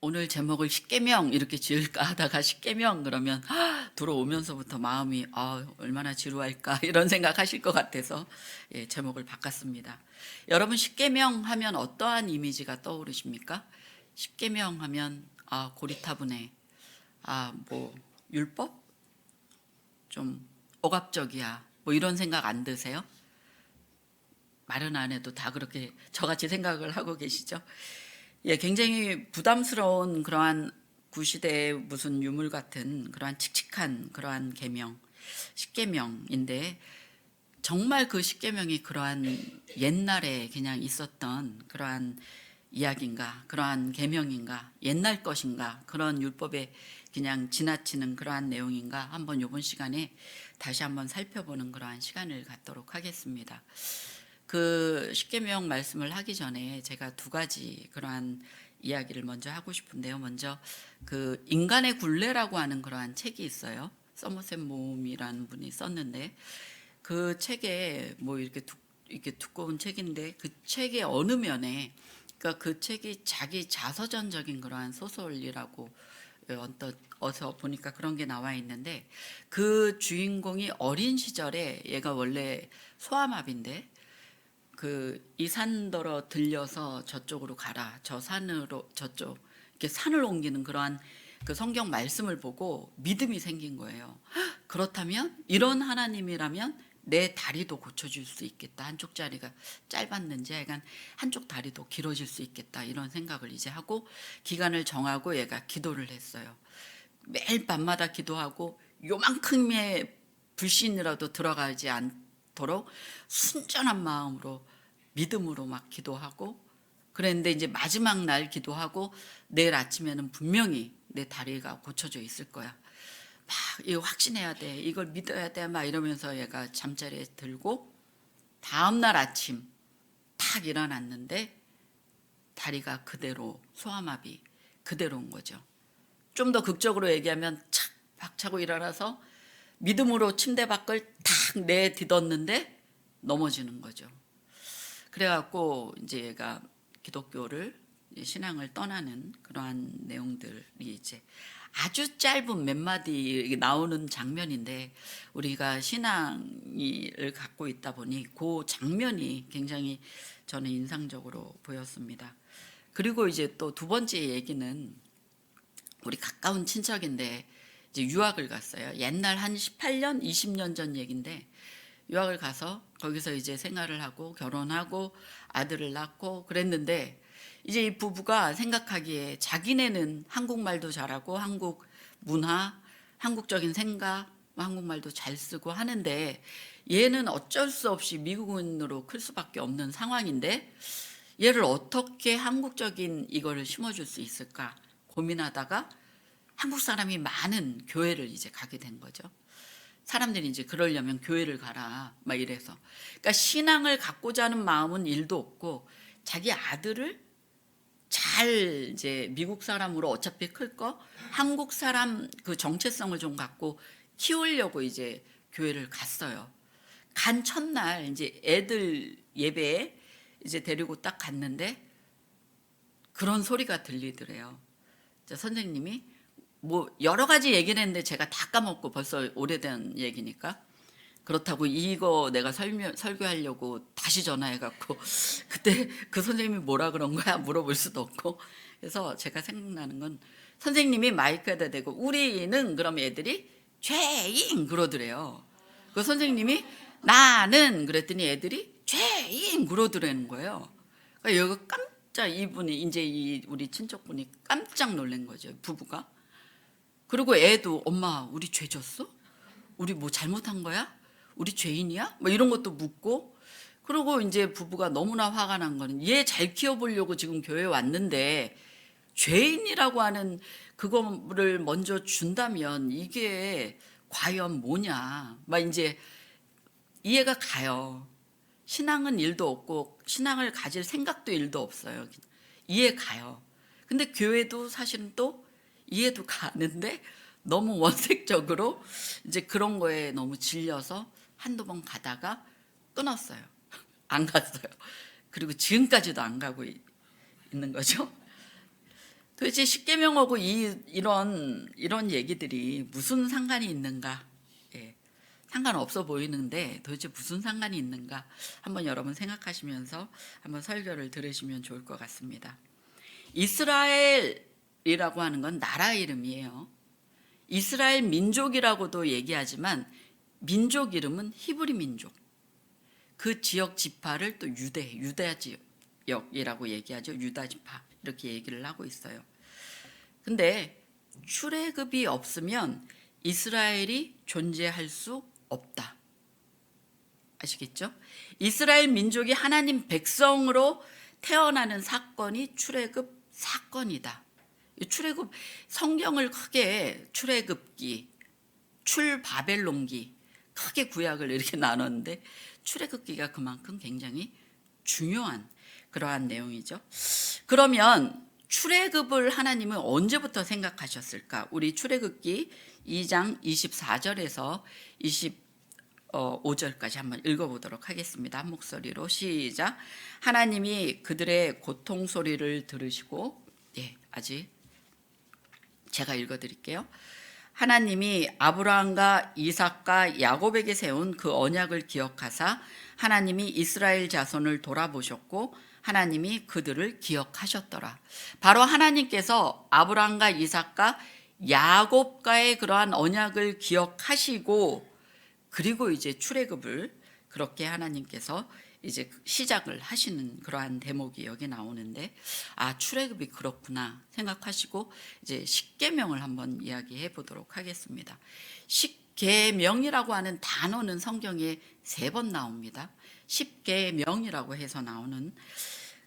오늘 제목을 십계명 이렇게 지을까 하다가 십계명 그러면 들어오면서부터 마음이 얼마나 지루할까 이런 생각하실 것 같아서 제목을 바꿨습니다. 여러분 십계명 하면 어떠한 이미지가 떠오르십니까? 십계명 하면 고리타분해, 뭐 율법 좀 억압적이야, 뭐 이런 생각 안 드세요? 말은 안 해도 다 그렇게 저같이 생각을 하고 계시죠? 굉장히 부담스러운 그러한 구시대의 무슨 유물 같은 그러한 칙칙한 그러한 계명, 십계명인데 정말 그 십계명이 그러한 옛날에 그냥 있었던 그러한 이야기인가, 그러한 계명인가, 옛날 것인가, 그런 율법에 그냥 지나치는 그러한 내용인가 한번 이번 시간에 다시 한번 살펴보는 그러한 시간을 갖도록 하겠습니다. 그 십계명 말씀을 하기 전에 제가 두 가지 그러한 이야기를 먼저 하고 싶은데요. 먼저 그 인간의 굴레라고 하는 그러한 책이 있어요. 서머셋 모음이라는 분이 썼는데 그 책에 뭐 이렇게 두꺼운 책인데 그 책의 어느 면에 그러니까 그 책이 자기 자서전적인 그러한 소설이라고 어서 보니까 그런 게 나와 있는데 그 주인공이 어린 시절에 얘가 원래 소아마비인데 이 산더러 들려서 저쪽으로 가라, 저 산으로 저쪽 이렇게 산을 옮기는 그러한 그 성경 말씀을 보고 믿음이 생긴 거예요. 그렇다면 이런 하나님이라면 내 다리도 고쳐줄 수 있겠다. 한쪽 다리가 짧았는지 약간 한쪽 다리도 길어질 수 있겠다. 이런 생각을 이제 하고 기간을 정하고 얘가 기도를 했어요. 매일 밤마다 기도하고 요만큼의 불신이라도 들어가지 않도록 순전한 마음으로 믿음으로 막 기도하고 그랬는데 이제 마지막 날 기도하고 내일 아침에는 분명히 내 다리가 고쳐져 있을 거야. 막 이거 확신해야 돼. 이걸 믿어야 돼. 막 이러면서 얘가 잠자리에 들고 다음날 아침 탁 일어났는데 다리가 그대로 소아마비 그대로인 거죠. 좀 더 극적으로 얘기하면 착 박차고 일어나서 믿음으로 침대 밖을 탁 내딛었는데 넘어지는 거죠. 그래갖고 이제 얘가 기독교를 신앙을 떠나는 그러한 내용들이 이제 아주 짧은 몇 마디 나오는 장면인데 우리가 신앙을 갖고 있다 보니 그 장면이 굉장히 저는 인상적으로 보였습니다. 그리고 이제 또 두 번째 얘기는 우리 가까운 친척인데 이제 유학을 갔어요. 옛날 한 18년, 20년 전 얘기인데 유학을 가서 거기서 이제 생활을 하고 결혼하고 아들을 낳고 그랬는데 이제 이 부부가 생각하기에 자기네는 한국말도 잘하고 한국 문화, 한국적인 생각, 한국말도 잘 쓰고 하는데 얘는 어쩔 수 없이 미국인으로 클 수밖에 없는 상황인데 얘를 어떻게 한국적인 이거를 심어줄 수 있을까 고민하다가 한국 사람이 많은 교회를 이제 가게 된 거죠. 사람들이 이제 그러려면 교회를 가라 막 이래서 그러니까 신앙을 갖고자 하는 마음은 일도 없고 자기 아들을 잘 이제 미국 사람으로 어차피 클 거 한국 사람 그 정체성을 좀 갖고 키우려고 이제 교회를 갔어요. 간 첫날 이제 애들 예배에 이제 데리고 딱 갔는데 그런 소리가 들리더래요. 선생님이 뭐 여러 가지 얘기를 했는데 제가 다 까먹고 벌써 오래된 얘기니까 그렇다고 이거 내가 설교하려고 다시 전화해갖고 그때 그 선생님이 뭐라 그런 거야 물어볼 수도 없고 그래서 제가 생각나는 건 선생님이 마이크에다 대고 우리는 그럼 애들이 죄인 그러더래요. 그 선생님이 나는 그랬더니 애들이 죄인 그러더라는 거예요. 그러니까 여기 깜짝 이분이 이제 우리 친척분이 깜짝 놀란 거죠. 부부가. 그리고 애도 엄마 우리 죄 졌어? 우리 뭐 잘못한 거야? 우리 죄인이야? 뭐 이런 것도 묻고 그리고 이제 부부가 너무나 화가 난 거는 얘 잘 키워보려고 지금 교회에 왔는데 죄인이라고 하는 그거를 먼저 준다면 이게 과연 뭐냐 막 이제 이해가 가요. 신앙은 일도 없고 신앙을 가질 생각도 일도 없어요. 이해 가요. 근데 교회도 사실은 또 이해도 가는데 너무 원색적으로 이제 그런 거에 너무 질려서 한두 번 가다가 끊었어요. 안 갔어요. 그리고 지금까지도 안 가고 있는 거죠. 도대체 십계명하고 이런 얘기들이 무슨 상관이 있는가? 예, 상관없어 보이는데 도대체 무슨 상관이 있는가? 한번 여러분 생각하시면서 한번 설교를 들으시면 좋을 것 같습니다. 이스라엘이라고 하는 건 나라 이름이에요. 이스라엘 민족이라고도 얘기하지만 민족 이름은 히브리 민족. 그 지역 지파를 또 유다 지역이라고 얘기하죠. 유다 지파 이렇게 얘기를 하고 있어요. 근데 출애굽이 없으면 이스라엘이 존재할 수 없다. 아시겠죠? 이스라엘 민족이 하나님 백성으로 태어나는 사건이 출애굽 사건이다. 출애굽 성경을 크게 출애굽기, 출바벨론기 크게 구약을 이렇게 나눴는데 출애굽기가 그만큼 굉장히 중요한 그러한 내용이죠. 그러면 출애굽을 하나님은 언제부터 생각하셨을까? 우리 출애굽기 2장 24절에서 25절까지 한번 읽어보도록 하겠습니다. 한 목소리로 시작. 하나님이 그들의 고통 소리를 들으시고, 아직 제가 읽어드릴게요. 하나님이 아브라함과 이삭과 야곱에게 세운 그 언약을 기억하사 하나님이 이스라엘 자손을 돌아보셨고 하나님이 그들을 기억하셨더라. 바로 하나님께서 아브라함과 이삭과 야곱과의 그러한 언약을 기억하시고 그리고 이제 출애굽을 그렇게 하나님께서 이제 시작을 하시는 그러한 대목이 여기 나오는데, 출애굽이 그렇구나 생각하시고 이제 십계명을 한번 이야기해 보도록 하겠습니다. 십계명이라고 하는 단어는 성경에 3번 나옵니다. 십계명이라고 해서 나오는.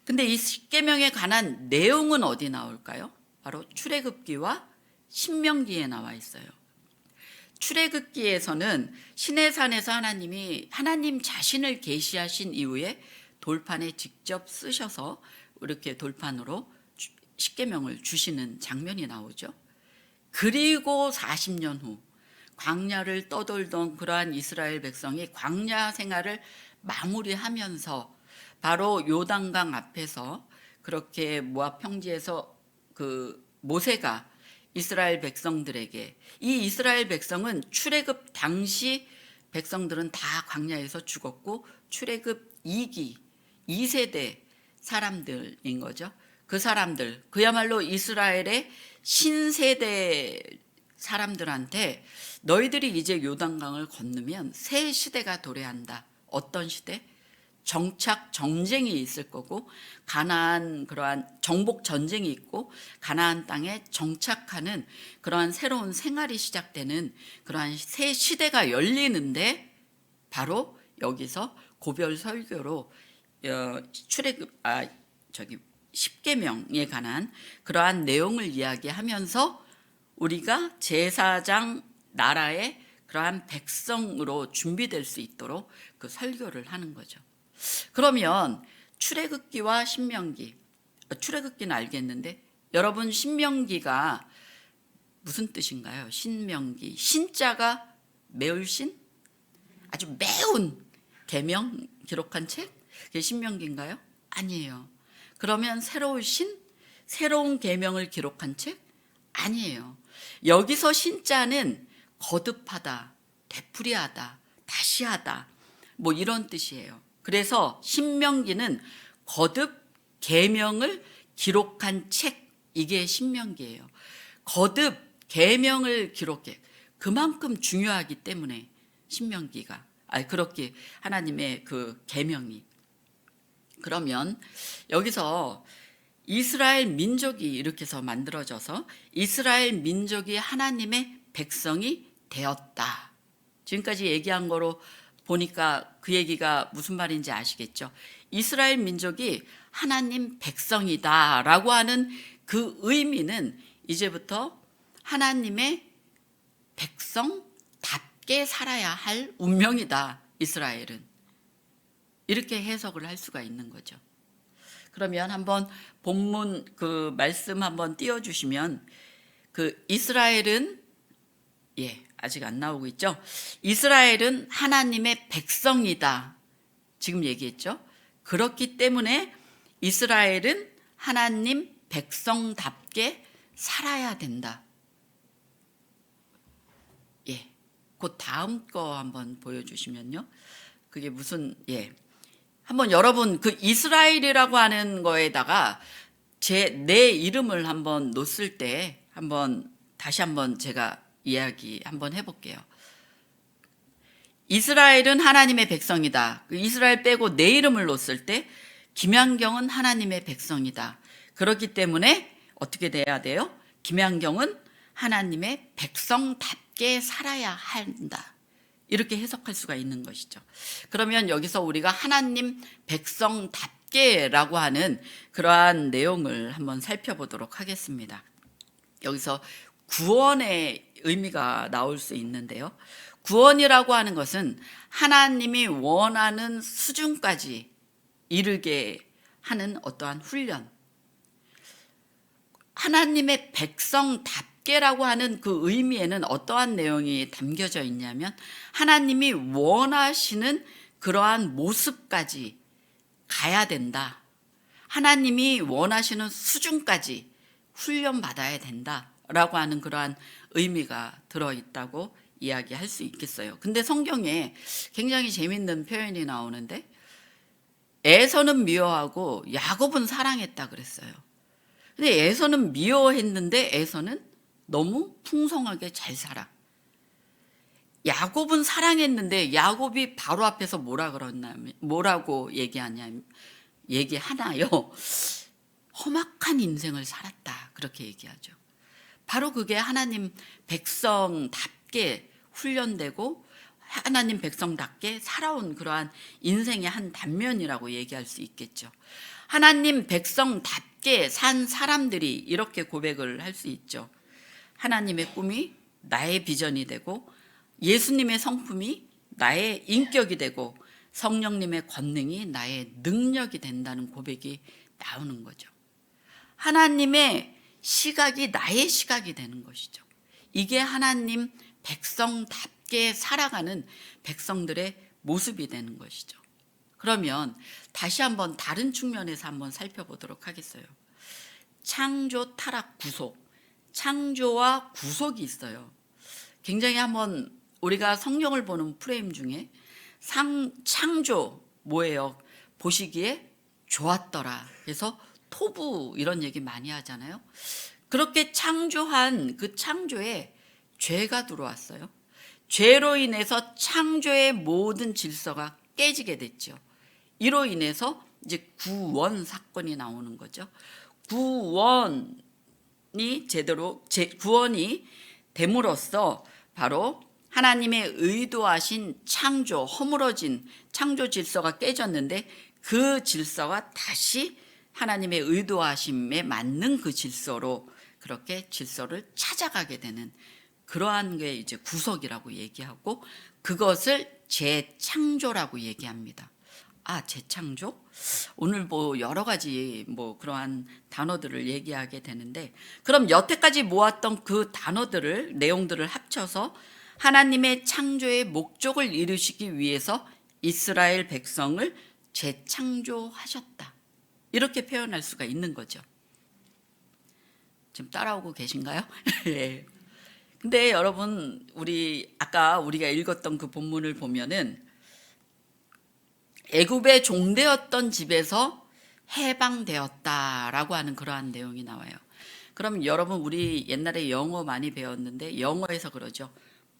근데 이 십계명에 관한 내용은 어디 나올까요? 바로 출애굽기와 신명기에 나와 있어요. 출애굽기에서는 시내산에서 하나님 자신을 계시하신 이후에 돌판에 직접 쓰셔서 이렇게 돌판으로 십계명을 주시는 장면이 나오죠. 그리고 40년 후 광야를 떠돌던 그러한 이스라엘 백성이 광야 생활을 마무리하면서 바로 요단강 앞에서 그렇게 모압 평지에서 그 모세가 이스라엘 백성들에게, 이 이스라엘 백성은 출애굽 당시 백성들은 다 광야에서 죽었고 출애굽 2세대 사람들인 거죠. 그 사람들, 그야말로 이스라엘의 신세대 사람들한테 너희들이 이제 요단강을 건너면 새 시대가 도래한다. 어떤 시대? 정착 전쟁이 있을 거고 가나안 그러한 정복 전쟁이 있고 가나안 땅에 정착하는 그러한 새로운 생활이 시작되는 그러한 새 시대가 열리는데 바로 여기서 고별 설교로 십계명에 관한 그러한 내용을 이야기하면서 우리가 제사장 나라의 그러한 백성으로 준비될 수 있도록 그 설교를 하는 거죠. 그러면 출애굽기와 신명기, 출애굽기는 알겠는데 여러분 신명기가 무슨 뜻인가요? 신명기, 신자가 매울 신? 아주 매운 계명 기록한 책? 그게 신명기인가요? 아니에요. 그러면 새로운 계명을 기록한 책? 아니에요. 여기서 신자는 거듭하다, 되풀이하다, 다시 하다, 뭐 이런 뜻이에요. 그래서 신명기는 거듭 계명을 기록한 책, 이게 신명기예요. 거듭 계명을 기록해. 그만큼 중요하기 때문에 신명기가 그렇게 하나님의 그 계명이. 그러면 여기서 이스라엘 민족이 이렇게 해서 만들어져서 이스라엘 민족이 하나님의 백성이 되었다. 지금까지 얘기한 거로 보니까 그 얘기가 무슨 말인지 아시겠죠? 이스라엘 민족이 하나님 백성이다라고 하는 그 의미는 이제부터 하나님의 백성답게 살아야 할 운명이다, 이스라엘은. 이렇게 해석을 할 수가 있는 거죠. 그러면 한번 본문 그 말씀 한번 띄워주시면, 그 이스라엘은 아직 안 나오고 있죠. 이스라엘은 하나님의 백성이다. 지금 얘기했죠. 그렇기 때문에 이스라엘은 하나님 백성답게 살아야 된다. 예, 그 다음 거 한번 보여주시면요. 그게 무슨 한번 여러분 그 이스라엘이라고 하는 거에다가 내 이름을 한번 놓았을 때 다시 한번 제가 이야기 한번 해볼게요. 이스라엘은 하나님의 백성이다. 이스라엘 빼고 내 이름을 놓았을 때 김양경은 하나님의 백성이다. 그렇기 때문에 어떻게 돼야 돼요? 김양경은 하나님의 백성답게 살아야 한다. 이렇게 해석할 수가 있는 것이죠. 그러면 여기서 우리가 하나님 백성답게라고 하는 그러한 내용을 한번 살펴보도록 하겠습니다. 여기서 구원의 의미가 나올 수 있는데요. 구원이라고 하는 것은 하나님이 원하는 수준까지 이르게 하는 어떠한 훈련. 하나님의 백성답게라고 하는 그 의미에는 어떠한 내용이 담겨져 있냐면 하나님이 원하시는 그러한 모습까지 가야 된다. 하나님이 원하시는 수준까지 훈련받아야 된다라고 하는 그러한 의미가 들어있다고 이야기할 수 있겠어요. 근데 성경에 굉장히 재밌는 표현이 나오는데 에서는 미워하고 야곱은 사랑했다 그랬어요. 근데 에서는 미워했는데 에서는 너무 풍성하게 잘 살아. 야곱은 사랑했는데 야곱이 바로 앞에서 뭐라고 얘기하나요? 험악한 인생을 살았다. 그렇게 얘기하죠. 바로 그게 하나님 백성답게 훈련되고 하나님 백성답게 살아온 그러한 인생의 한 단면이라고 얘기할 수 있겠죠. 하나님 백성답게 산 사람들이 이렇게 고백을 할 수 있죠. 하나님의 꿈이 나의 비전이 되고 예수님의 성품이 나의 인격이 되고 성령님의 권능이 나의 능력이 된다는 고백이 나오는 거죠. 하나님의 시각이 나의 시각이 되는 것이죠. 이게 하나님 백성답게 살아가는 백성들의 모습이 되는 것이죠. 그러면 다시 한번 다른 측면에서 한번 살펴보도록 하겠어요. 창조, 타락, 구속. 창조와 구속이 있어요. 굉장히 한번 우리가 성경을 보는 프레임 중에 창조 뭐예요? 보시기에 좋았더라. 그래서 토부 이런 얘기 많이 하잖아요. 그렇게 창조한 그 창조에 죄가 들어왔어요. 죄로 인해서 창조의 모든 질서가 깨지게 됐죠. 이로 인해서 이제 구원 사건이 나오는 거죠. 구원이 됨으로써 바로 하나님의 의도하신 창조, 허물어진 창조 질서가 깨졌는데 그 질서가 다시 하나님의 의도하심에 맞는 그 질서로 그렇게 질서를 찾아가게 되는 그러한 게 이제 구속이라고 얘기하고 그것을 재창조라고 얘기합니다. 재창조? 오늘 여러 가지 그러한 단어들을 얘기하게 되는데 그럼 여태까지 모았던 그 내용들을 합쳐서 하나님의 창조의 목적을 이루시기 위해서 이스라엘 백성을 재창조하셨다. 이렇게 표현할 수가 있는 거죠. 지금 따라오고 계신가요? 예. 근데 여러분 아까 우리가 읽었던 그 본문을 보면은 애굽의 종되었던 집에서 해방되었다라고 하는 그러한 내용이 나와요. 그럼 여러분 우리 옛날에 영어 많이 배웠는데 영어에서 그러죠.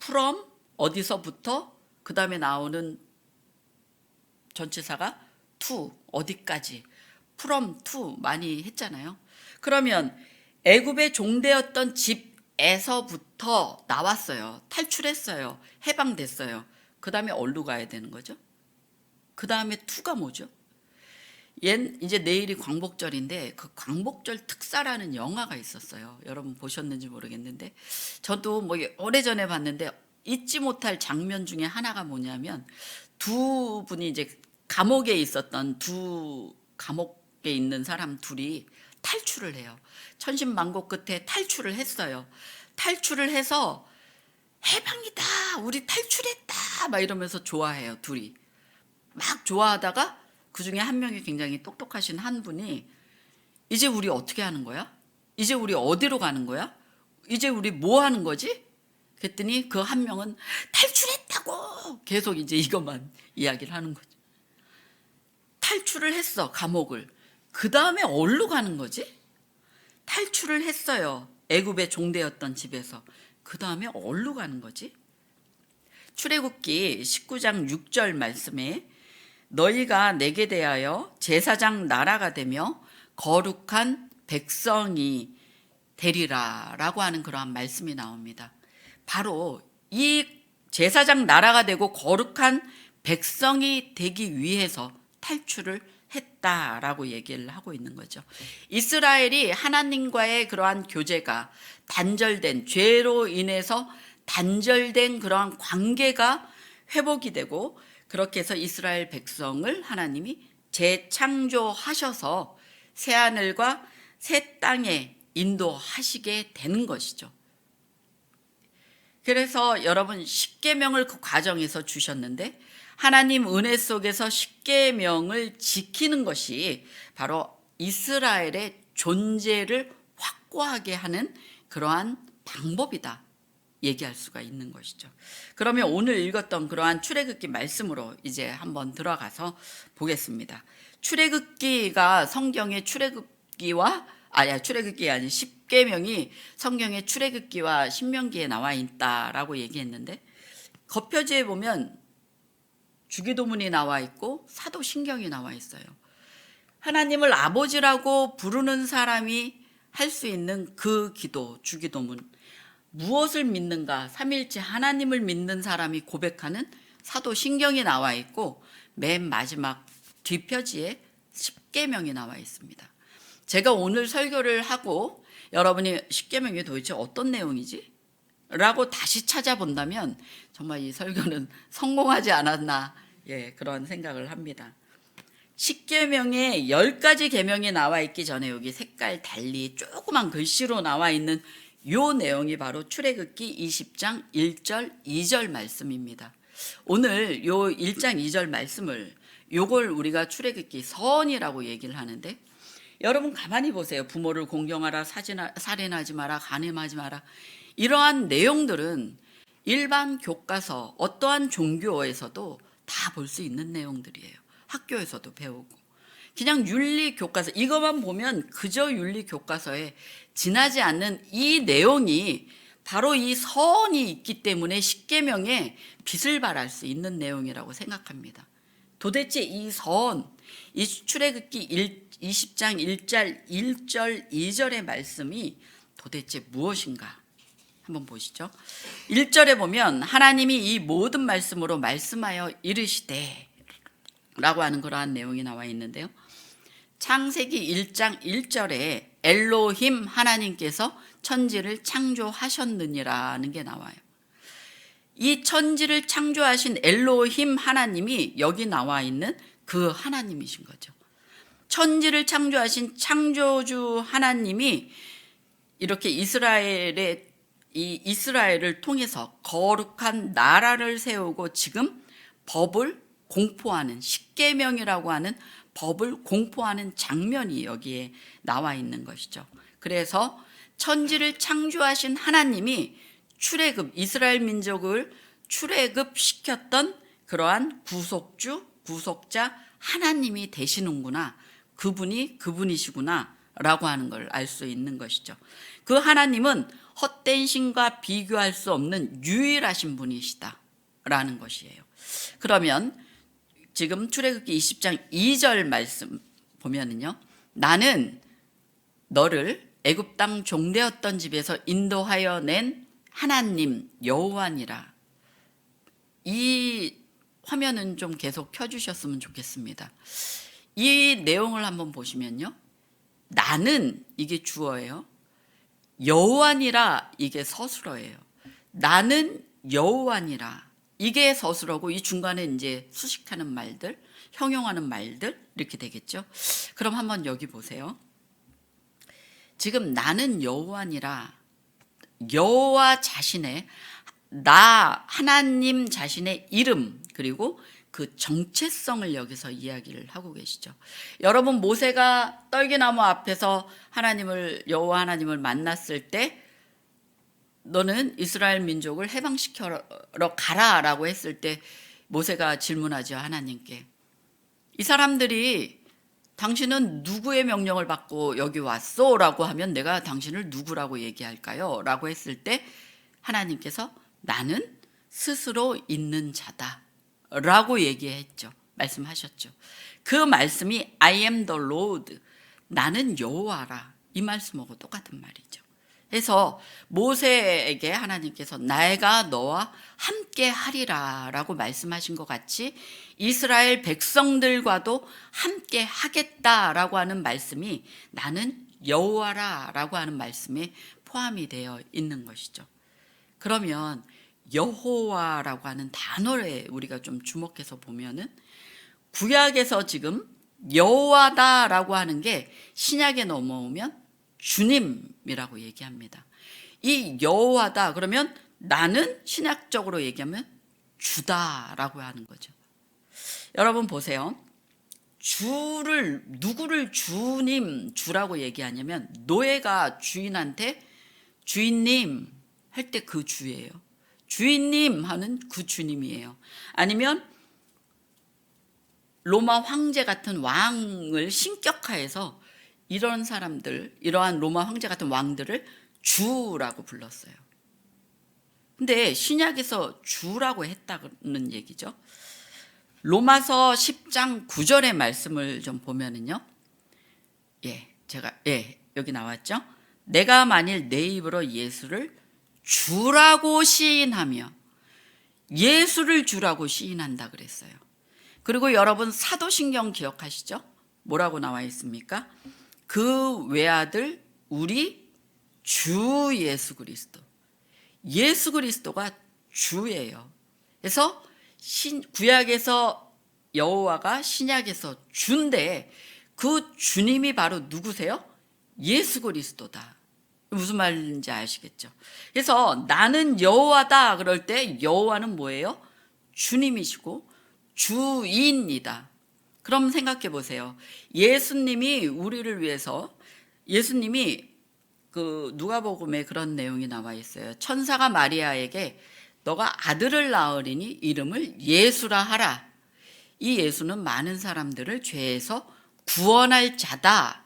from 어디서부터 그 다음에 나오는 전치사가 to 어디까지 from to 많이 했잖아요. 그러면 애굽의 종되었던 집에서부터 나왔어요. 탈출했어요. 해방됐어요. 그 다음에 어디로 가야 되는 거죠? 그 다음에 to가 뭐죠? 이제 내일이 광복절인데 그 광복절 특사라는 영화가 있었어요. 여러분 보셨는지 모르겠는데 저도 오래전에 봤는데 잊지 못할 장면 중에 하나가 뭐냐면 두 분이 이제 감옥에 있었던 감옥에 있는 사람 둘이 탈출을 해요. 천신만고 끝에 탈출을 했어요. 탈출을 해서 해방이다, 우리 탈출했다 막 이러면서 좋아해요. 둘이 막 좋아하다가 그 중에 한 명이 굉장히 똑똑하신 한 분이 이제 우리 어떻게 하는 거야? 이제 우리 어디로 가는 거야? 이제 우리 뭐 하는 거지? 그랬더니 그 한 명은 탈출했다고 계속 이제 이것만 이야기를 하는 거죠. 탈출을 했어, 감옥을. 그 다음에 어디로 가는 거지? 탈출을 했어요, 애굽의 종되었던 집에서. 그 다음에 어디로 가는 거지? 출애굽기 19장 6절 말씀에 너희가 내게 대하여 제사장 나라가 되며 거룩한 백성이 되리라 라고 하는 그러한 말씀이 나옵니다. 바로 이 제사장 나라가 되고 거룩한 백성이 되기 위해서 탈출을 했다라고 얘기를 하고 있는 거죠. 이스라엘이 하나님과의 그러한 교제가 단절된, 죄로 인해서 단절된 그러한 관계가 회복이 되고, 그렇게 해서 이스라엘 백성을 하나님이 재창조하셔서 새하늘과 새 땅에 인도하시게 되는 것이죠. 그래서 여러분, 십계명을 그 과정에서 주셨는데, 하나님 은혜 속에서 십계명을 지키는 것이 바로 이스라엘의 존재를 확고하게 하는 그러한 방법이다 얘기할 수가 있는 것이죠. 그러면 오늘 읽었던 그러한 출애굽기 말씀으로 이제 한번 들어가서 보겠습니다. 출애굽기가 성경의 출애굽기가 아니 십계명이 성경의 출애굽기와 신명기에 나와 있다라고 얘기했는데, 겉표지에 보면 주기도문이 나와 있고 사도신경이 나와 있어요. 하나님을 아버지라고 부르는 사람이 할 수 있는 그 기도, 주기도문, 무엇을 믿는가, 삼일째 하나님을 믿는 사람이 고백하는 사도신경이 나와 있고, 맨 마지막 뒷표지에 십계명이 나와 있습니다. 제가 오늘 설교를 하고 여러분이 십계명이 도대체 어떤 내용이지? 라고 다시 찾아본다면 정말 이 설교는 성공하지 않았나, 그런 생각을 합니다. 십계명에 10가지 계명이 나와 있기 전에 여기 색깔 달리 조그만 글씨로 나와 있는 요 내용이 바로 출애굽기 20장 1절 2절 말씀입니다. 오늘 요 1장 2절 말씀을, 요걸 우리가 출애굽기 선이라고 얘기를 하는데, 여러분 가만히 보세요. 부모를 공경하라, 살인하지 마라, 간음하지 마라. 이러한 내용들은 일반 교과서, 어떠한 종교에서도 다 볼 수 있는 내용들이에요. 학교에서도 배우고. 그냥 윤리 교과서, 이것만 보면 그저 윤리 교과서에 지나지 않는 이 내용이 바로 이 선이 있기 때문에 십계명에 빛을 발할 수 있는 내용이라고 생각합니다. 도대체 이 선, 이 출애굽기 20장 1절 2절의 말씀이 도대체 무엇인가 한번 보시죠. 1절에 보면 하나님이 이 모든 말씀으로 말씀하여 이르시되 라고 하는 그러한 내용이 나와 있는데요. 창세기 1장 1절에 엘로힘 하나님께서 천지를 창조하셨느니라는 게 나와요. 이 천지를 창조하신 엘로힘 하나님이 여기 나와 있는 그 하나님이신 거죠. 천지를 창조하신 창조주 하나님이 이렇게 이스라엘을 통해서 거룩한 나라를 세우고 지금 법을 공포하는, 십계명이라고 하는 법을 공포하는 장면이 여기에 나와 있는 것이죠. 그래서 천지를 창조하신 하나님이 이스라엘 민족을 출애굽시켰던 그러한 구속자 하나님이 되시는구나, 그분이시구나 라고 하는 걸 알 수 있는 것이죠. 그 하나님은 헛된 신과 비교할 수 없는 유일하신 분이시다 라는 것이에요. 그러면 지금 출애굽기 20장 2절 말씀 보면은요, 나는 너를 애굽 땅 종되었던 집에서 인도하여 낸 하나님 여호와니라. 이 화면은 좀 계속 켜주셨으면 좋겠습니다. 이 내용을 한번 보시면요, 나는 이게 주어예요, 여호와니라 이게 서술어예요. 나는 여호와니라 이게 서술어고, 이 중간에 이제 수식하는 말들, 형용하는 말들 이렇게 되겠죠. 그럼 한번 여기 보세요. 지금 나는 여호와니라, 여호와 자신의, 하나님 자신의 이름, 그리고 그 그 정체성을 여기서 이야기를 하고 계시죠. 여러분, 모세가 떨기나무 앞에서 여호와 하나님을 만났을 때 너는 이스라엘 민족을 해방시켜러 가라라고 했을 때 모세가 질문하죠, 하나님께. 이 사람들이 당신은 누구의 명령을 받고 여기 왔소? 라고 하면 내가 당신을 누구라고 얘기할까요? 라고 했을 때 하나님께서 나는 스스로 있는 자다 라고 얘기했죠. 말씀하셨죠. 그 말씀이 I am the Lord, 나는 여호와라, 이 말씀하고 똑같은 말이죠. 그래서 모세에게 하나님께서 내가 너와 함께 하리라 라고 말씀하신 것 같이 이스라엘 백성들과도 함께 하겠다라고 하는 말씀이 나는 여호와라 라고 하는 말씀에 포함이 되어 있는 것이죠. 그러면 여호와라고 하는 단어에 우리가 좀 주목해서 보면은 구약에서 지금 여호와다라고 하는 게 신약에 넘어오면 주님이라고 얘기합니다. 이 여호와다 그러면 나는 신약적으로 얘기하면 주다라고 하는 거죠. 여러분 보세요. 누구를 주님, 주라고 얘기하냐면 노예가 주인한테 주인님 할 때 그 주예요. 주인님 하는 그 주님이에요. 아니면 로마 황제 같은 왕을 신격화해서 이런 사람들, 이러한 로마 황제 같은 왕들을 주라고 불렀어요. 근데 신약에서 주라고 했다는 얘기죠. 로마서 10장 9절의 말씀을 좀 보면은요. 여기 나왔죠. 내가 만일 내 입으로 예수를 주라고 시인하며, 예수를 주라고 시인한다 그랬어요. 그리고 여러분 사도신경 기억하시죠? 뭐라고 나와 있습니까? 그 외아들 우리 주 예수 그리스도. 예수 그리스도가 주예요. 그래서 구약에서 여호와가 신약에서 주인데 그 주님이 바로 누구세요? 예수 그리스도다. 무슨 말인지 아시겠죠? 그래서 나는 여호와다 그럴 때 여호와는 뭐예요? 주님이시고 주인이다. 그럼 생각해 보세요. 예수님이 우리를 위해서, 예수님이 그 누가복음에 그런 내용이 나와 있어요. 천사가 마리아에게 너가 아들을 낳으리니 이름을 예수라 하라. 이 예수는 많은 사람들을 죄에서 구원할 자다.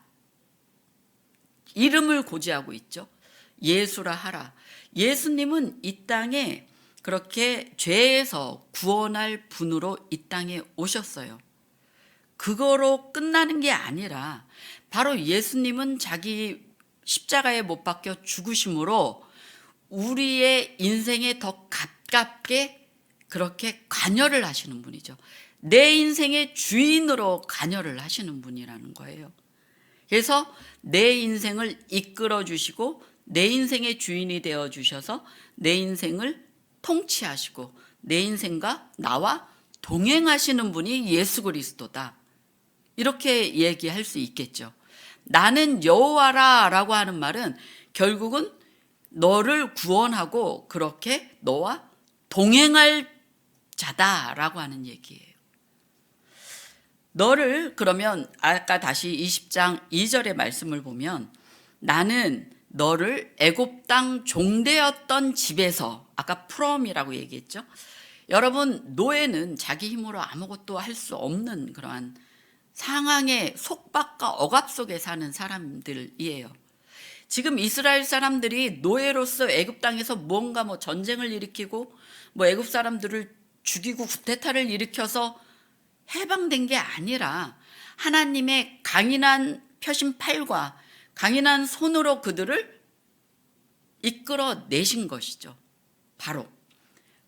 이름을 고지하고 있죠. 예수라 하라. 예수님은 이 땅에 그렇게 죄에서 구원할 분으로 이 땅에 오셨어요. 그거로 끝나는 게 아니라 바로 예수님은 자기 십자가에 못 박혀 죽으심으로 우리의 인생에 더 가깝게 그렇게 관여를 하시는 분이죠. 내 인생의 주인으로 관여를 하시는 분이라는 거예요. 그래서 내 인생을 이끌어 주시고 내 인생의 주인이 되어 주셔서 내 인생을 통치하시고 내 인생과 나와 동행하시는 분이 예수 그리스도다. 이렇게 얘기할 수 있겠죠. 나는 여호와라 라고 하는 말은 결국은 너를 구원하고 그렇게 너와 동행할 자다라고 하는 얘기예요. 너를 그러면 아까 다시 20장 2절의 말씀을 보면 나는 너를 애굽 땅 종되었던 집에서, 아까 프롬이라고 얘기했죠. 여러분 노예는 자기 힘으로 아무것도 할 수 없는 그러한 상황의 속박과 억압 속에 사는 사람들이에요. 지금 이스라엘 사람들이 노예로서 애굽 땅에서 뭔가 전쟁을 일으키고 애굽 사람들을 죽이고 쿠데타를 일으켜서 해방된 게 아니라 하나님의 강인한 펴신 팔과 강인한 손으로 그들을 이끌어 내신 것이죠. 바로.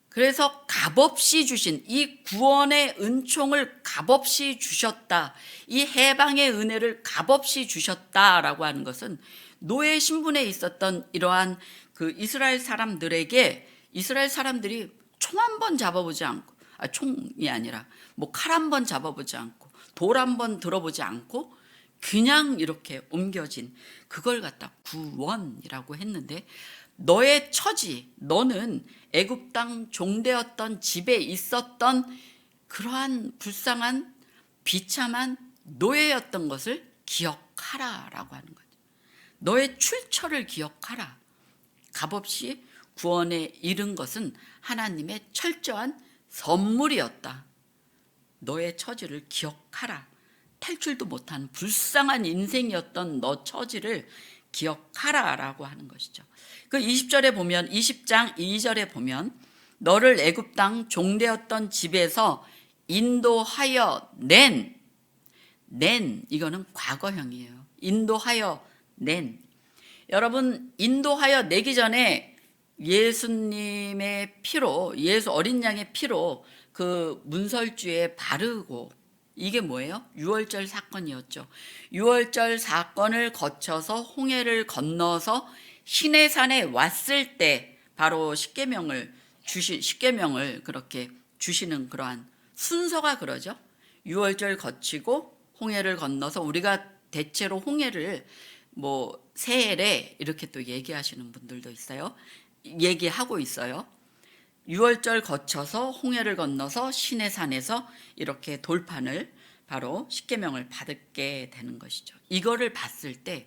그래서 값없이 주신 이 구원의 은총을 값없이 주셨다. 이 해방의 은혜를 값없이 주셨다라고 하는 것은 노예 신분에 있었던 이러한 그 이스라엘 사람들에게 이스라엘 사람들이 총 한 번 잡아보지 않고, 총이 아니라 칼 한 번 잡아보지 않고 돌 한 번 들어보지 않고 그냥 이렇게 옮겨진 그걸 갖다 구원이라고 했는데, 너의 처지, 너는 애굽 땅 종되었던 집에 있었던 그러한 불쌍한 비참한 노예였던 것을 기억하라라고 하는 거죠. 너의 출처를 기억하라. 값없이 구원에 이른 것은 하나님의 철저한 선물이었다. 너의 처지를 기억하라. 탈출도 못한 불쌍한 인생이었던 너 처지를 기억하라라고 하는 것이죠. 그 20절에 보면 20장 2절에 보면 너를 애굽 땅 종되었던 집에서 인도하여 낸 이거는 과거형이에요. 인도하여 낸. 여러분, 인도하여 내기 전에 예수님의 피로, 예수 어린 양의 피로 그 문설주에 바르고, 이게 뭐예요? 유월절 사건이었죠. 유월절 사건을 거쳐서 홍해를 건너서 시내산에 왔을 때 바로 십계명을 그렇게 주시는 그러한 순서가 그러죠. 유월절 거치고 홍해를 건너서, 우리가 대체로 홍해를 세례 이렇게 또 얘기하시는 분들도 있어요. 얘기하고 있어요. 유월절 거쳐서 홍해를 건너서 시내산에서 이렇게 돌판을 바로 십계명을 받게 되는 것이죠. 이거를 봤을 때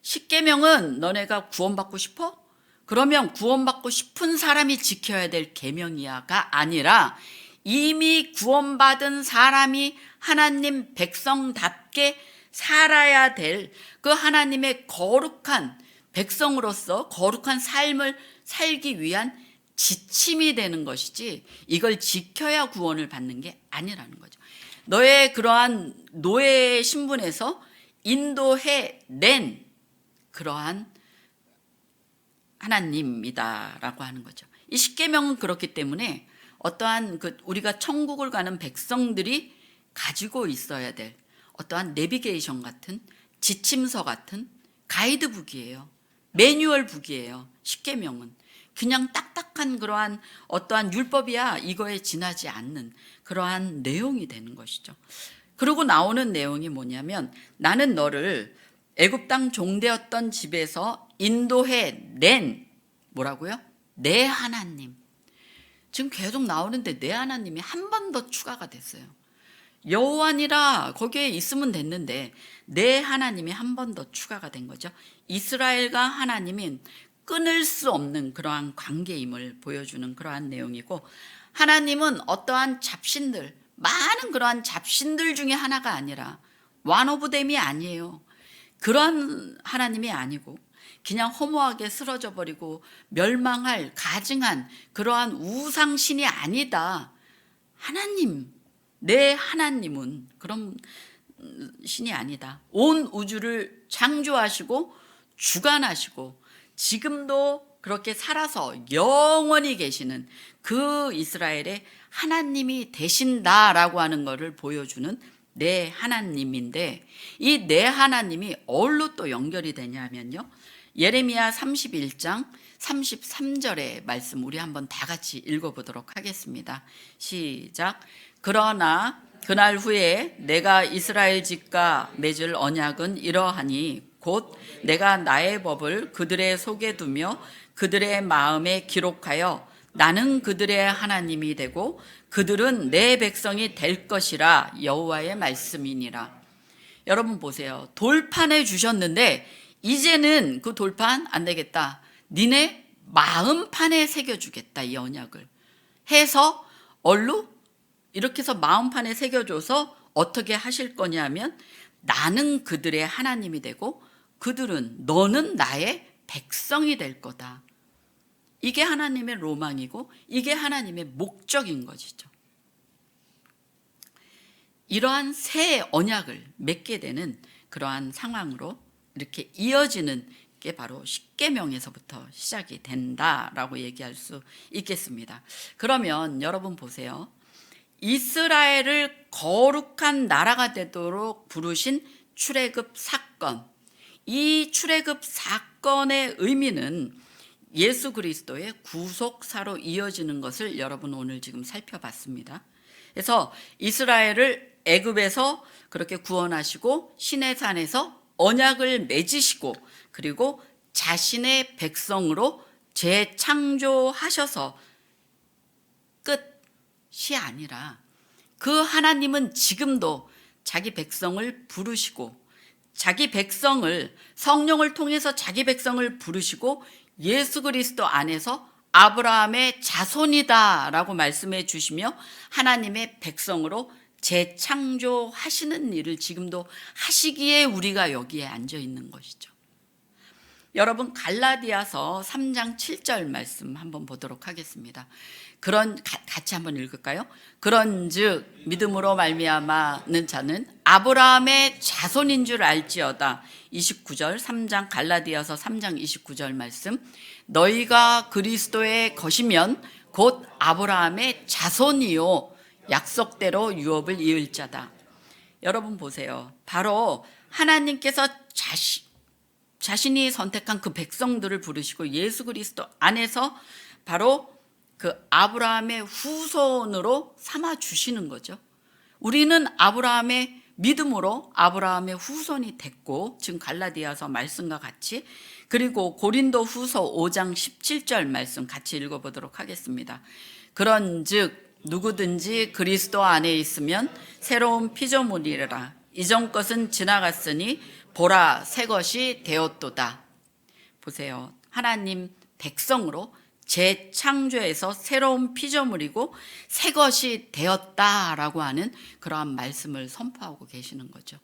십계명은 너네가 구원받고 싶어? 그러면 구원받고 싶은 사람이 지켜야 될 계명이야가 아니라 이미 구원받은 사람이 하나님 백성답게 살아야 될 그 하나님의 거룩한 백성으로서 거룩한 삶을 살기 위한 지침이 되는 것이지, 이걸 지켜야 구원을 받는 게 아니라는 거죠. 너의 그러한 노예의 신분에서 인도해 낸 그러한 하나님이다라고 하는 거죠. 이 십계명은 그렇기 때문에 어떠한 우리가 천국을 가는 백성들이 가지고 있어야 될 어떠한 내비게이션 같은, 지침서 같은 가이드북이에요. 매뉴얼북이에요. 십계명은 그냥 딱딱한 그러한 어떠한 율법이야 이거에 지나지 않는 그러한 내용이 되는 것이죠. 그리고 나오는 내용이 뭐냐면, 나는 너를 애굽 땅 종되었던 집에서 인도해 낸, 뭐라고요? 내 하나님. 지금 계속 나오는데 내 하나님이 한 번 더 추가가 됐어요. 여호와니라 거기에 있으면 됐는데 내 하나님이 한 번 더 추가가 된 거죠. 이스라엘과 하나님인 끊을 수 없는 그러한 관계임을 보여주는 그러한 내용이고, 하나님은 어떠한 잡신들, 많은 그러한 잡신들 중에 하나가 아니라 one of them이 아니에요. 그런 하나님이 아니고 그냥 허무하게 쓰러져 버리고 멸망할 가증한 그러한 우상신이 아니다. 하나님, 내 하나님은 그런 신이 아니다. 온 우주를 창조하시고 주관하시고 지금도 그렇게 살아서 영원히 계시는 그 이스라엘의 하나님이 되신다라고 하는 것을 보여주는 내 하나님인데, 이 내 하나님이 어디로 또 연결이 되냐면요, 예레미야 31장 33절의 말씀 우리 한번 다 같이 읽어보도록 하겠습니다. 시작. 그러나 그날 후에 내가 이스라엘 집과 맺을 언약은 이러하니 곧 내가 나의 법을 그들의 속에 두며 그들의 마음에 기록하여 나는 그들의 하나님이 되고 그들은 내 백성이 될 것이라 여호와의 말씀이니라. 여러분 보세요. 돌판을 주셨는데 이제는 그 돌판 안 되겠다. 니네 마음판에 새겨주겠다. 이 언약을 해서 이렇게 해서 마음판에 새겨줘서 어떻게 하실 거냐면, 나는 그들의 하나님이 되고 너는 나의 백성이 될 거다. 이게 하나님의 로망이고 이게 하나님의 목적인 것이죠. 이러한 새 언약을 맺게 되는 그러한 상황으로 이렇게 이어지는 게 바로 십계명에서부터 시작이 된다라고 얘기할 수 있겠습니다. 그러면 여러분 보세요. 이스라엘을 거룩한 나라가 되도록 부르신 출애굽 사건, 이 출애굽 사건의 의미는 예수 그리스도의 구속사로 이어지는 것을 여러분 오늘 지금 살펴봤습니다. 그래서 이스라엘을 애굽에서 그렇게 구원하시고 시내산에서 언약을 맺으시고 그리고 자신의 백성으로 재창조하셔서 끝이 아니라 그 하나님은 지금도 자기 백성을 부르시고 자기 백성을 성령을 통해서 자기 백성을 부르시고 예수 그리스도 안에서 아브라함의 자손이다라고 말씀해 주시며 하나님의 백성으로 재창조하시는 일을 지금도 하시기에 우리가 여기에 앉아 있는 것이죠. 여러분 갈라디아서 3장 7절 말씀 한번 보도록 하겠습니다. 같이 한번 읽을까요? 그런즉 믿음으로 말미암아는 자는 아브라함의 자손인 줄 알지어다. 29절 3장 갈라디아서 3장 29절 말씀. 너희가 그리스도의 것이면 곧 아브라함의 자손이요 약속대로 유업을 이을 자다. 여러분 보세요. 바로 하나님께서 자신이 선택한 그 백성들을 부르시고 예수 그리스도 안에서 바로 그 아브라함의 후손으로 삼아 주시는 거죠. 우리는 아브라함의 믿음으로 아브라함의 후손이 됐고, 지금 갈라디아서 말씀과 같이, 그리고 고린도 후서 5장 17절 말씀 같이 읽어보도록 하겠습니다. 그런즉 누구든지 그리스도 안에 있으면 새로운 피조물이라. 이전 것은 지나갔으니 보라 새 것이 되었도다. 보세요. 하나님 백성으로 재창조해서 새로운 피조물이고 새 것이 되었다라고 하는 그러한 말씀을 선포하고 계시는 거죠.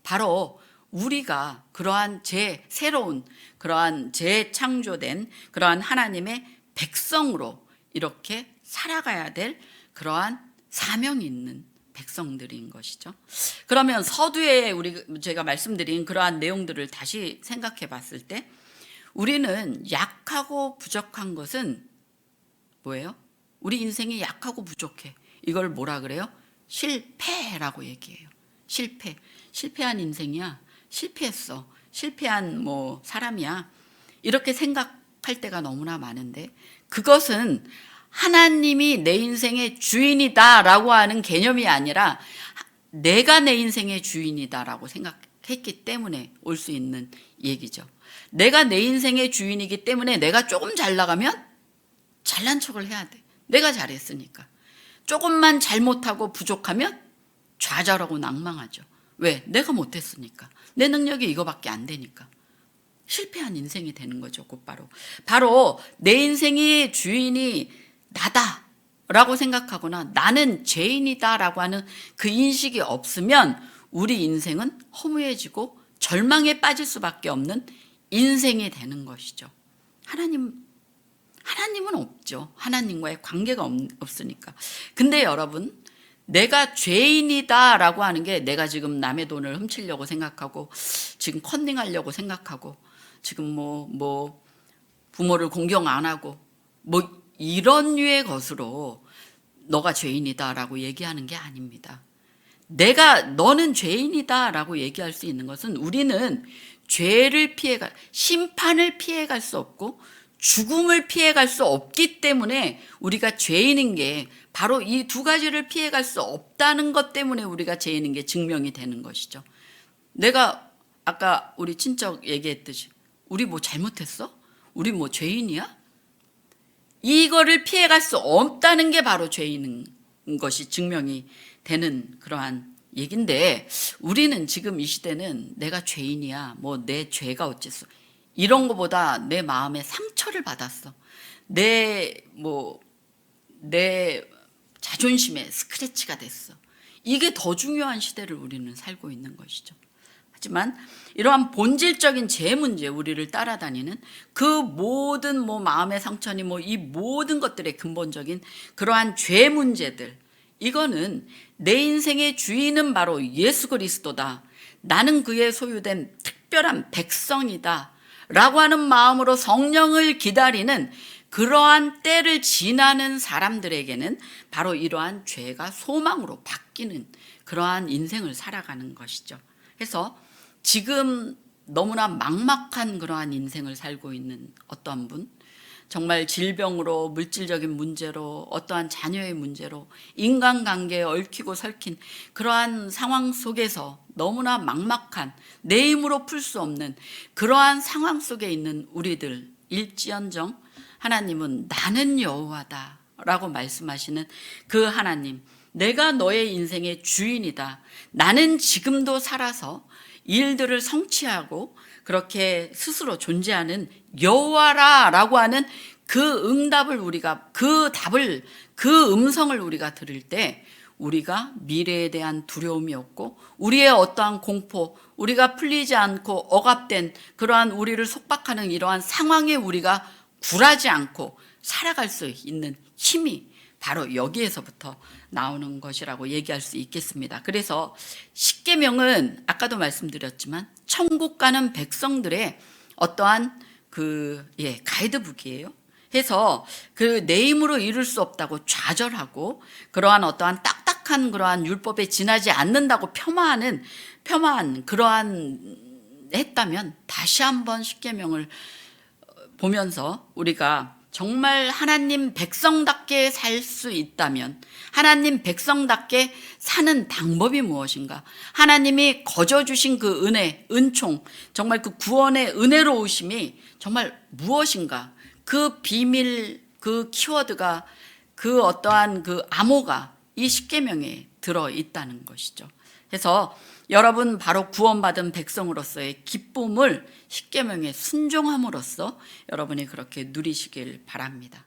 바로 우리가 그러한 새로운 그러한 재창조된 그러한 하나님의 백성으로 이렇게 살아가야 될 그러한 사명이 있는 백성들인 것이죠. 그러면 서두에 제가 말씀드린 그러한 내용들을 다시 생각해 봤을 때 우리는 약하고 부족한 것은 뭐예요? 우리 인생이 약하고 부족해. 이걸 뭐라 그래요? 실패라고 얘기해요. 실패한 인생이야. 실패했어. 실패한 사람이야. 이렇게 생각할 때가 너무나 많은데 그것은 하나님이 내 인생의 주인이다라고 하는 개념이 아니라 내가 내 인생의 주인이다라고 생각했기 때문에 올 수 있는 얘기죠. 내가 내 인생의 주인이기 때문에 내가 조금 잘 나가면 잘난 척을 해야 돼. 내가 잘했으니까. 조금만 잘못하고 부족하면 좌절하고 낭망하죠. 왜? 내가 못했으니까. 내 능력이 이거밖에 안 되니까. 실패한 인생이 되는 거죠. 곧바로. 바로 내 인생의 주인이 나다라고 생각하거나 나는 죄인이다라고 하는 그 인식이 없으면 우리 인생은 허무해지고 절망에 빠질 수밖에 없는 인생이 되는 것이죠. 하나님은 없죠. 하나님과의 관계가 없으니까. 근데 여러분, 내가 죄인이다라고 하는 게 내가 지금 남의 돈을 훔치려고 생각하고 지금 컨닝하려고 생각하고 지금 부모를 공경 안 하고 이런 류의 것으로 너가 죄인이다라고 얘기하는 게 아닙니다. 너는 죄인이다라고 얘기할 수 있는 것은 우리는 죄를 심판을 피해갈 수 없고 죽음을 피해갈 수 없기 때문에 우리가 죄인인 게 바로 이 두 가지를 피해갈 수 없다는 것 때문에 우리가 죄인인 게 증명이 되는 것이죠. 내가 아까 우리 친척 얘기했듯이 우리 잘못했어? 우리 죄인이야? 이거를 피해갈 수 없다는 게 바로 죄인인 것이 증명이 되는 그러한 얘긴데 우리는 지금 이 시대는 내가 죄인이야, 내 죄가 어째서 이런 거보다 내 마음에 상처를 받았어. 내 자존심에 스크래치가 됐어. 이게 더 중요한 시대를 우리는 살고 있는 것이죠. 하지만 이러한 본질적인 죄 문제, 우리를 따라다니는 그 모든 마음의 상처니 이 모든 것들의 근본적인 그러한 죄 문제들, 이거는 내 인생의 주인은 바로 예수 그리스도다. 나는 그의 소유된 특별한 백성이다. 라고 하는 마음으로 성령을 기다리는 그러한 때를 지나는 사람들에게는 바로 이러한 죄가 소망으로 바뀌는 그러한 인생을 살아가는 것이죠. 그래서 지금 너무나 막막한 그러한 인생을 살고 있는 어떠한 분, 정말 질병으로, 물질적인 문제로, 어떠한 자녀의 문제로, 인간관계에 얽히고 설킨 그러한 상황 속에서 너무나 막막한, 내 힘으로 풀 수 없는 그러한 상황 속에 있는 우리들 일지언정 하나님은 나는 여호와다 라고 말씀하시는 그 하나님, 내가 너의 인생의 주인이다. 나는 지금도 살아서 일들을 성취하고 그렇게 스스로 존재하는 여호와라라고 하는 그 응답을 우리가 그 음성을 우리가 들을 때 우리가 미래에 대한 두려움이 없고 우리의 어떠한 공포, 우리가 풀리지 않고 억압된 그러한 우리를 속박하는 이러한 상황에 우리가 굴하지 않고 살아갈 수 있는 힘이 바로 여기에서부터 나오는 것이라고 얘기할 수 있겠습니다. 그래서 십계명은 아까도 말씀드렸지만 천국 가는 백성들의 어떠한 가이드북이에요. 해서 내 힘으로 이룰 수 없다고 좌절하고 그러한 어떠한 딱딱한 그러한 율법에 지나지 않는다고 폄하한 그러한 했다면 다시 한번 십계명을 보면서 우리가 정말 하나님 백성답게 살 수 있다면 하나님 백성답게 사는 방법이 무엇인가? 하나님이 거저 주신 그 은혜, 은총, 정말 그 구원의 은혜로우심이 정말 무엇인가? 그 비밀, 그 키워드가 그 어떠한 그 암호가 이 십계명에 들어 있다는 것이죠. 그래서 여러분 바로 구원받은 백성으로서의 기쁨을 십계명에 순종함으로써 여러분이 그렇게 누리시길 바랍니다.